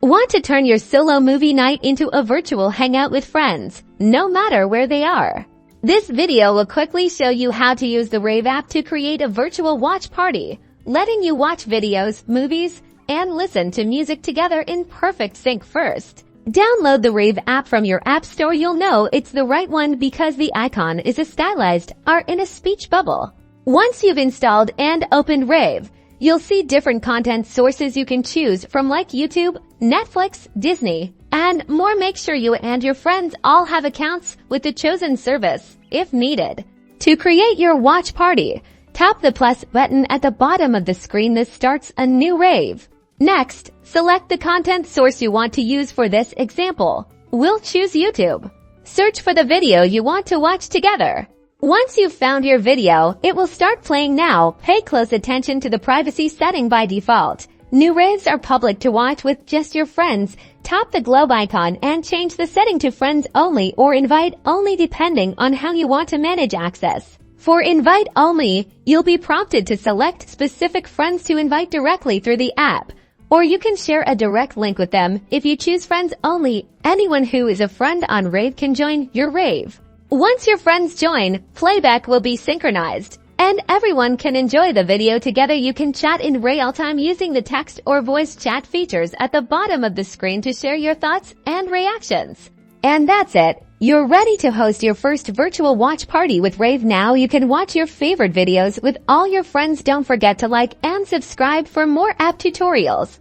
Want to turn your solo movie night into a virtual hangout with friends, no matter where they are? This video will quickly show you how to use the Rave app to create a virtual watch party, letting you watch videos, movies, and listen to music together in perfect sync first. Download the Rave app from your app store. You'll know it's the right one because the icon is a stylized art in a speech bubble. Once you've installed and opened Rave, you'll see different content sources you can choose from, like YouTube, Netflix, Disney, and more. Make sure you and your friends all have accounts with the chosen service if needed. To create your watch party, tap the plus button at the bottom of the screen. This starts a new Rave. Next, select the content source you want to use. For this example, we'll choose YouTube. Search for the video you want to watch together. Once you've found your video, it will start playing now. Pay close attention to the privacy setting. By default, new Raves are public to watch with just your friends. Tap the globe icon and change the setting to friends only or invite only, depending on how you want to manage access. For invite only, you'll be prompted to select specific friends to invite directly through the app, or you can share a direct link with them. If you choose friends only, anyone who is a friend on Rave can join your Rave. Once your friends join, playback will be synchronized, and everyone can enjoy the video together. You can chat in real time using the text or voice chat features at the bottom of the screen to share your thoughts and reactions. And that's it. You're ready to host your first virtual watch party with Rave. Now you can watch your favorite videos with all your friends. Don't forget to like and subscribe for more app tutorials.